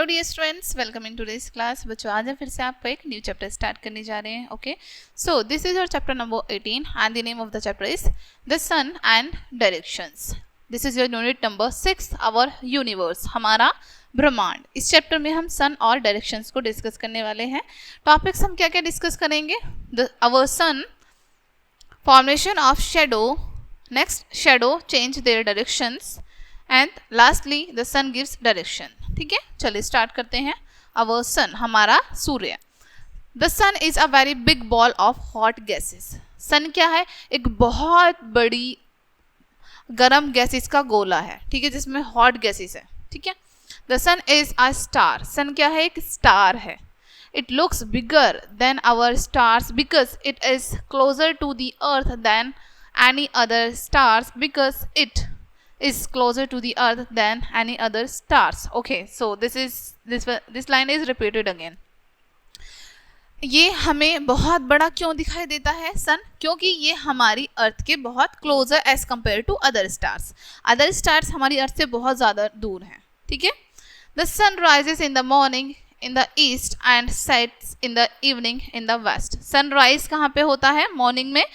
Dear students, welcome in today's class. बच्चों, आज हम फिर से आपका एक न्यू चैप्टर स्टार्ट करने जा रहे हैं। Okay, so this is your chapter number 18 and the name of the chapter is the sun and directions. This is your unit number 6, our universe, हमारा ब्रह्मांड। इस चैप्टर में हम सन और डायरेक्शंस को डिस्कस करने वाले हैं। टॉपिक्स हम क्या क्या डिस्कस करेंगे? Our sun, formation of shadow, next shadow change their directions, and lastly the sun gives direction. ठीक है, चलिए स्टार्ट करते हैं। अवर सन, हमारा सूर्य। The sun is a very big ball of hot gases. Sun क्या है? एक बहुत बड़ी गर्म गैसेस का गोला है, ठीक है, जिसमें हॉट गैसेस है। ठीक है, the sun is a star. Sun क्या है? एक स्टार है। It looks bigger than our stars because it is closer to the earth than any other stars because it is closer to the earth than any other stars. Okay, so this line is repeated again. ये हमें बहुत बड़ा क्यों दिखाई देता है सन? क्योंकि ये हमारी अर्थ के बहुत closer as compare to other stars. Other stars हमारी अर्थ से बहुत ज़्यादा दूर हैं। ठीक है, the sun rises in the morning in the east and sets in the evening in the west. Sunrise कहाँ पे होता है? मॉर्निंग में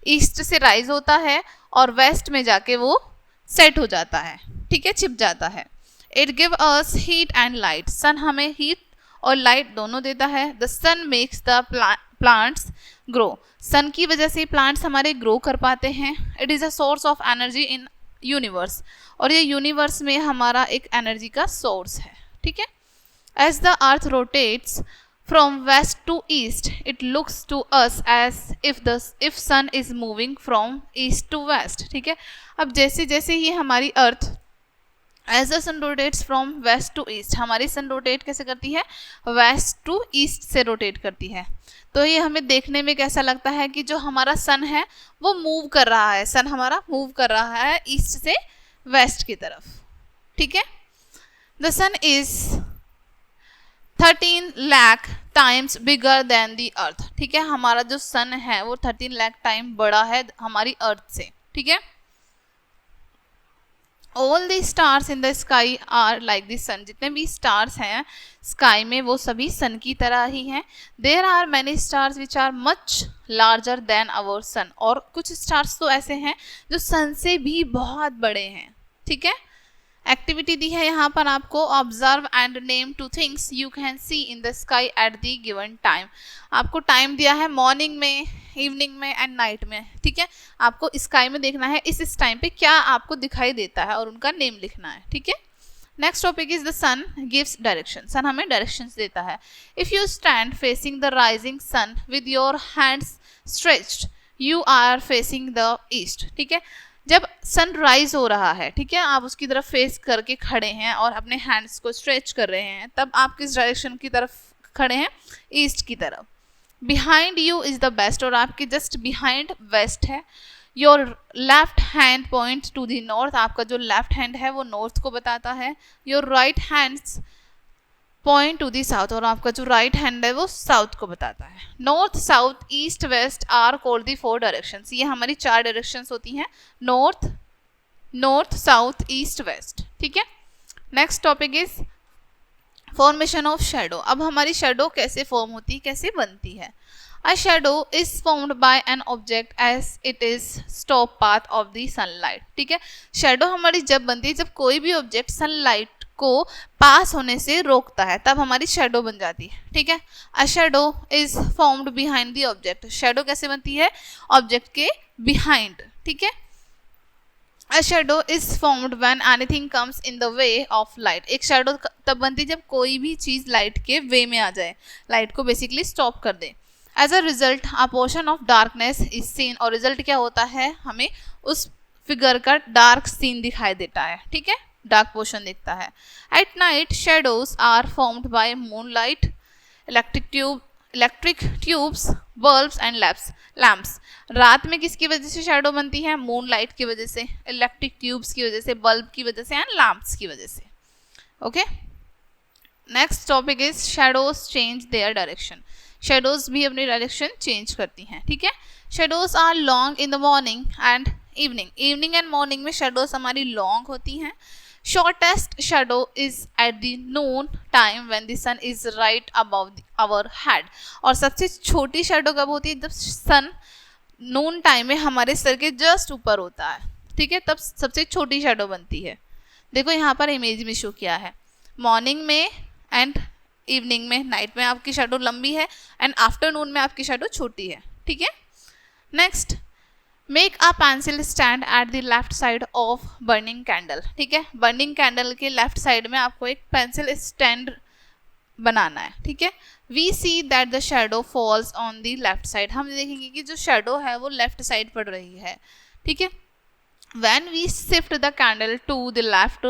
ईस्ट से राइज होता है और वेस्ट में जाके वो सेट हो जाता है। ठीक है, छिप जाता है। It give us heat and light. Sun हमें हीट और लाइट दोनों देता है। The sun makes the plants grow. Sun की वजह से प्लांट्स हमारे ग्रो कर पाते हैं। It is a source of energy in universe. और ये यूनिवर्स में हमारा एक एनर्जी का सोर्स है। ठीक है, as the earth rotates from west to east, it looks to us as if sun is moving from east to west. ठीक है, अब जैसे जैसे ही हमारी अर्थ as the sun rotates from west to east, हमारी सन रोटेट कैसे करती है? वेस्ट टू ईस्ट से रोटेट करती है। तो ये हमें देखने में कैसा लगता है कि जो हमारा सन है वो मूव कर रहा है। सन हमारा मूव कर रहा है ईस्ट से वेस्ट की तरफ। ठीक है, the sun is 13 lakh times bigger than the earth. ठीक है, हमारा जो सन है वो 13 लाख टाइम बड़ा है हमारी अर्थ से। ठीक है, all the stars in the sky are like the sun. जितने भी स्टार्स हैं स्काई में वो सभी सन की तरह ही हैं। There are many stars which are much larger than our sun. और कुछ स्टार्स तो ऐसे हैं जो सन से भी बहुत बड़े हैं। ठीक है, एक्टिविटी दी है यहाँ पर आपको, observe and name two things you can see in the sky at the given time. आपको टाइम दिया है मॉर्निंग में, इवनिंग में एंड नाइट में। ठीक है, आपको स्काई में देखना है इस टाइम पे क्या आपको दिखाई देता है और उनका नेम लिखना है। ठीक है, next topic is the sun gives direction. Sun हमें डायरेक्शंस देता है। If you stand facing the rising sun with your hands stretched you are facing the east. ठीक है, जब सन राइज हो रहा है, ठीक है, आप उसकी तरफ फेस करके खड़े हैं और अपने हैंड्स को स्ट्रेच कर रहे हैं, तब आप किस डायरेक्शन की तरफ खड़े हैं? ईस्ट की तरफ। Behind you is the best, और आपके जस्ट बिहाइंड वेस्ट है। Your left hand point two the north, आपका जो लेफ्ट हैंड है वो नॉर्थ को बताता है। Your right hands point to the south, और आपका जो राइट हैंड है वो साउथ को बताता है। North, south, east, west are called the 4 directions. ये हमारी 4 डायरेक्शंस होती हैं, नॉर्थ, साउथ, ईस्ट, वेस्ट। ठीक है, next topic is formation of shadow. अब हमारी शैडो कैसे फॉर्म होती है, कैसे बनती है? A shadow is formed by an object as it is stop path of the sunlight. ठीक है, शैडो हमारी जब बनती है जब कोई भी ऑब्जेक्ट सनलाइट को पास होने से रोकता है, तब हमारी शैडो बन जाती है। ठीक है, a shadow is formed behind the object. Shadow कैसे बनती है? ऑब्जेक्ट के बिहाइंड। ठीक है, a shadow is formed when anything comes in the way of light. एक शैडो तब बनती है जब कोई भी चीज लाइट के वे में आ जाए, लाइट को बेसिकली स्टॉप कर दे। As a result a portion of darkness is seen, और रिजल्ट क्या होता है? हमें उस फिगर का डार्क सीन दिखाई देता है। ठीक है, डार्क पोर्शन दिखता है। At night shadows are formed by moonlight, electric tubes, bulbs and lamps. रात में किसकी वजह से शैडो बनती है? मूनलाइट की वजह से, इलेक्ट्रिक ट्यूब्स की वजह से, बल्ब की वजह से एंड लैम्प्स की वजह से। Okay, next topic is shadows change their direction. Shadows भी अपनी डायरेक्शन चेंज करती हैं। ठीक है, shadows are long in the morning and evening. Evening and morning में शैडोज हमारी लॉन्ग होती हैं। Shortest shadow is at the noon time when the sun is right above our head. और सबसे छोटी शेडो कब होती है? जब सन नून टाइम में हमारे सर के जस्ट ऊपर होता है, ठीक है, तब सबसे छोटी शेडो बनती है। देखो यहाँ पर इमेज में शो किया है, मॉर्निंग में एंड इवनिंग में, नाइट में आपकी शेडो लंबी है एंड आफ्टरनून में आपकी शेडो छोटी है, ठीक है। Next, make a pencil stand at the left side of burning candle, ठीक है। बर्निंग कैंडल के लेफ्ट साइड में आपको एक पेंसिल स्टैंड बनाना है, ठीक है। We see that the shadow falls on the left side, हम देखेंगे कि जो शेडो है वो लेफ्ट साइड पड़ रही है, ठीक है। When we shift the candle to the left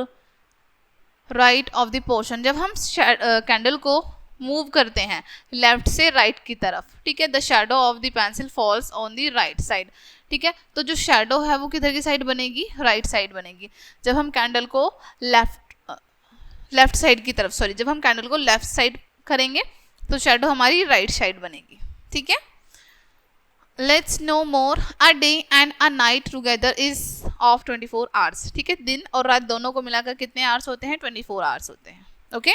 right of the portion, जब हम कैंडल को मूव करते हैं लेफ्ट से राइट की तरफ, ठीक है, the shadow of the pencil false on the right side, ठीक है। तो जो शेडो है वो किधर की साइड बनेगी? राइट साइड बनेगी। जब हम कैंडल को लेफ्ट साइड की तरफ, सॉरी, जब हम कैंडल को लेफ्ट साइड करेंगे तो शेडो हमारी राइट साइड बनेगी, ठीक है। Let's no more, a day and a night together is of 24 hours, ठीक है। दिन और रात दोनों को मिलाकर कितने आवर्स होते हैं? 24 आवर्स होते हैं, ओके।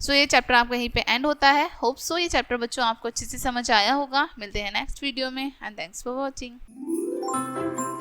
सो ये चैप्टर आपका यहीं पे एंड होता है। होप सो ये चैप्टर बच्चों आपको अच्छे से समझ आया होगा। मिलते हैं नेक्स्ट वीडियो में एंड थैंक्स फॉर वॉचिंग।